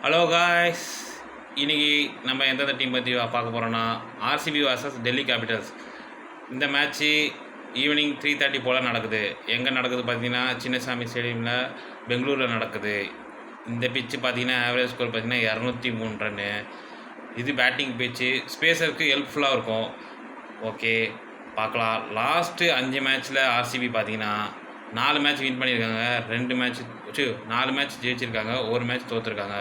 Hello guys, இன்றைக்கி நம்ம எந்தெந்த டீம் பற்றி பார்க்க போகிறோன்னா ஆர்சிபி vs டெல்லி கேபிட்டல்ஸ். இந்த மேட்ச்சு ஈவினிங் 3:30 போல் நடக்குது. எங்கே நடக்குது பார்த்தீங்கன்னா சின்னசாமி ஸ்டேடியமில் பெங்களூரில் நடக்குது. இந்த பிச்சு பார்த்தீங்கன்னா ஆவரேஜ் ஸ்கோர் பார்த்தீங்கன்னா 203 ரன்னு. இது பேட்டிங் பிச்சு, ஸ்பேஸருக்கு ஹெல்ப்ஃபுல்லாக இருக்கும். ஓகே, பார்க்கலாம். லாஸ்ட்டு 5 மேட்ச்சில் ஆர்சிபி பார்த்தீங்கன்னா 4 மேட்ச் வின் பண்ணியிருக்காங்க, 4 மேட்ச் ஜெயிச்சிருக்காங்க, 1 மேட்ச் தோற்றுருக்காங்க.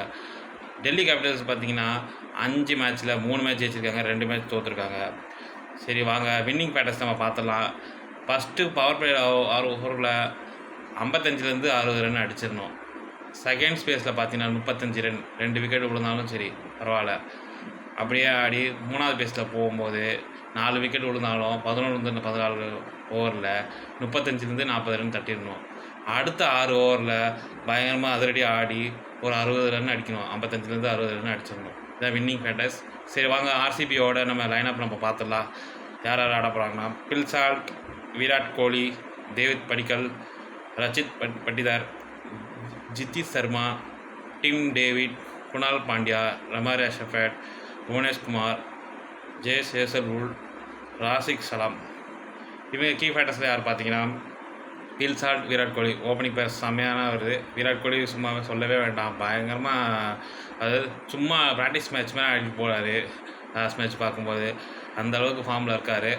டெல்லி கேபிட்டல்ஸ் பார்த்தீங்கன்னா 5 மேட்ச்சில் 3 மேட்ச் ஜெயிச்சிருக்காங்க, 2 மேட்ச் தோற்றுருக்காங்க. சரி வாங்க வின்னிங் பேட்டர்ஸ் நம்ம பார்த்துடலாம். ஃபஸ்ட்டு பவர் பிளே ஓவரில் 55லேருந்து 60 ரன் அடிச்சிடணும். செகண்ட் ஸ்பேஸில் பார்த்தீங்கன்னா 35 ரன், 2 விக்கெட் விழுந்தாலும் சரி பரவாயில்ல. அப்படியே ஆடி 3வது பேஸில் போகும்போது 4 விக்கெட் விழுந்தாலும் 11-14 ஓவரில் 35லேருந்து 40 ரன் தட்டிடணும். அடுத்த 6 ஓவரில் பயங்கரமாக அதிரடி ஆடி ஒரு 60 ரன் அடிக்கணும். 55லேருந்து 60 ரன் அடிச்சிடணும். இதான் வின்னிங் பேட்டர்ஸ். சரி வாங்க ஆர்சிபியோட நம்ம லைனப் நம்ம பார்த்துடலாம். யார் யார் ஆட போகிறாங்கன்னா Phil Salt, Virat Kohli, Devdutt Padikkal, Rajat Patidar, Jitesh Sharma, Tim David, Krunal Pandya, Romario Shepherd, Bhuvnesh Kumar, Josh Hazlewood, Rasikh Salam. இவங்க கீ ஃபேட்டர்ஸில் யார் பார்த்தீங்கன்னா பில்சால்ட், விராட் கோலி. ஓப்பனிங் பேர் செம்மையான வருது. விராட் கோலி சும்மாவே சொல்லவே வேண்டாம், பயங்கரமாக அதாவது சும்மா ப்ராக்டிஸ் மேட்ச் மேலே ஆடிட்டு போகிறாரு. லாஸ்ட் மேட்ச் பார்க்கும்போது அந்தளவுக்கு ஃபார்மில் இருக்கார்.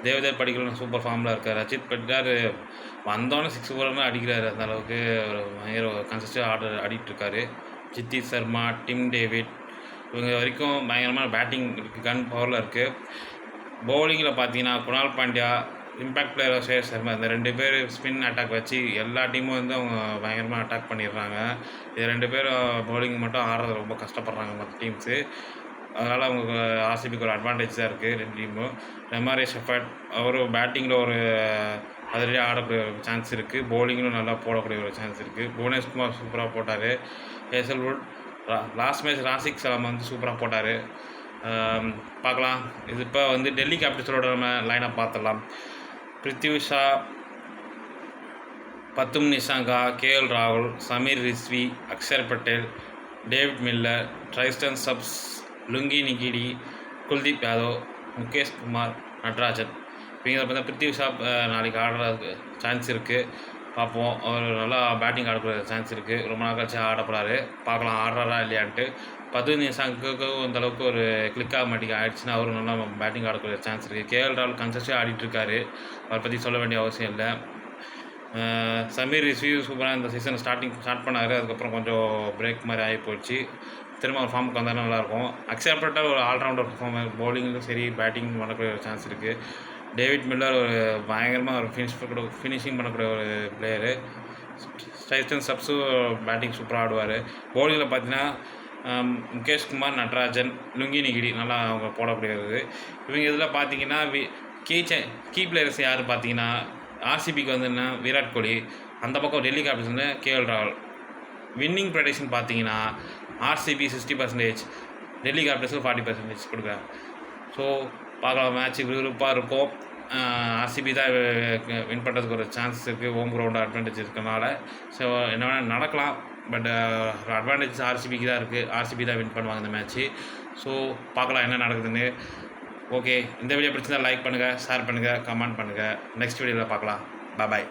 தேவதேவ் படிக்கலும் சூப்பர் ஃபார்மில் இருக்கார். ரச்சித் பட்டிதார் வந்தோன்னே 6 ஓவர்னு அடிக்கிறாரு. அந்தளவுக்கு ஒரு பயங்கர கன்சிஸ்டாக ஆடிட்டுருக்காரு. ஜித்திஷ் சர்மா, டிம் டேவிட் இவங்க வரைக்கும் பயங்கரமான பேட்டிங் கன் பவரில் இருக்குது. பவுலிங்கில் பார்த்தீங்கன்னா குணால் பாண்டியா, இம்பேக்ட் பிளேயர் சேஷ் சர்மா, இந்த 2 பேர் ஸ்பின் அட்டாக் வச்சு எல்லா டீமும் வந்து அவங்க பயங்கரமாக அட்டாக் பண்ணிடுறாங்க. இது 2 பேரும் பவுலிங் மட்டும் ஆடுறது ரொம்ப கஷ்டப்படுறாங்க மற்ற டீம்ஸு. அதனால் அவங்க ஆர்சிபிக்கு ஒரு அட்வான்டேஜ் தான் இருக்குது 2 டீமும். ரமாரியா ஷெஃபர்ட் அவரும் பேட்டிங்கில் ஒரு அதிரடியாக ஆடக்கூடிய ஒரு சான்ஸ் இருக்குது. பவுலிங்கிலும் நல்லா போடக்கூடிய ஒரு சான்ஸ் இருக்குது. புவனேஷ் குமார் சூப்பராக போட்டார். ஹேசல்வுட் லாஸ்ட் மேட்ச் ராசிக் சலாம் வந்து சூப்பராக போட்டார். பார்க்கலாம். இது இப்போ வந்து டெல்லி கேபிட்டல்ஸோட நம்ம லைனப் பார்த்துடலாம். பிருத்வி ஷா, பத்தும் நிஷாங்கா, கேஎல் ராகுல், Sameer Rizvi, Axar Patel, David Miller, Tristan Stubbs, Lungi Ngidi, Kuldeep Yadav, Mukesh Kumar, Natarajan. இவங்க பார்த்தா பிருத்வி ஷா நாளைக்கு ஆடுறதுக்கு சான்ஸ் இருக்குது. பார்ப்போம். அவர் நல்லா பேட்டிங் ஆடக்கூடிய சான்ஸ் இருக்குது. ரொம்ப நாள் கழிச்சு ஆடப்படாரு. பார்க்கலாம் ஆடுறாரா இல்லையான்ட்டு. பத்தும் நிஷாங்க்குக்கும் அந்தளவுக்கு ஒரு கிளிக் ஆக மாட்டேங்க ஆயிடுச்சுன்னா அவரும் நல்லா பேட்டிங் ஆடக்கூடிய சான்ஸ் இருக்குது. கேஎல் ராகுல் கன்சிஸ்டாக ஆடிட்டுருக்காரு. அவரை பற்றி சொல்ல வேண்டிய அவசியம் இல்லை. சமீர் ரிஸ்வி சூப்பராக இந்த சீசன் ஸ்டார்ட் பண்ணார். அதுக்கப்புறம் கொஞ்சம் பிரேக் மாதிரி ஆகி போயிடுச்சு. திரும்ப ஒரு ஃபார்முக்கு வந்தால் நல்லாயிருக்கும். அக்ஷர் பட்டேல் ஒரு ஆல்ரவுண்டர் பர்ஃபார்மர், பவுலிங்கும் சரி பேட்டிங் பண்ணக்கூடிய ஒரு சான்ஸ் இருக்குது. டேவிட் மில்லர் ஒரு பயங்கரமாக ஒரு ஃபினிஷிங் பண்ணக்கூடிய ஒரு பிளேயரு. ட்ரைஸ்டன் சப்ஸும் பேட்டிங் சூப்பராக ஆடுவார். பவுலிங்கில் பார்த்தீங்கன்னா முகேஷ் குமார், நட்ராஜன், லுங்கி நிகிடி நல்லா அவங்க போடக்கூடியது. இவங்க இதில் பார்த்தீங்கன்னா கீ பிளேயர்ஸ் யார் பார்த்தீங்கன்னா ஆர்சிபிக்கு வந்து என்ன விராட் கோலி, அந்த பக்கம் டெல்லி கேபிட்டல்ஸ்னு கேஎல் ராகுல். வின்னிங் ப்ரெடிக்ஷன் பார்த்தீங்கன்னா ஆர்சிபி 60%, டெல்லி கேபிட்டல்ஸுக்கு 40% கொடுக்குறாங்க. ஸோ பார்க்கலாம், மேட்ச் விறுவிறுப்பாக இருக்கும். ஆர்சிபி தான் வின் பண்ணுறதுக்கு ஒரு சான்ஸ் இருக்குது. ஹோம் கிரவுண்ட் அட்வான்டேஜ் இருக்கனால. ஸோ என்ன வேணால் நடக்கலாம். பட் அட்வான்டேஜ் ஆர்சிபிக்கு தான் இருக்குது. ஆர்சிபி தான் வின் பண்ணுவாங்க இந்த மேட்ச்சு. ஸோ பார்க்கலாம் என்ன நடக்குதுன்னு. ஓகே, இந்த வீடியோ பிடிச்சிருந்தா லைக் பண்ணுங்கள், ஷேர் பண்ணுங்கள், கமெண்ட் பண்ணுங்கள். நெக்ஸ்ட் வீடியோவில் பார்க்கலாம். பாய்.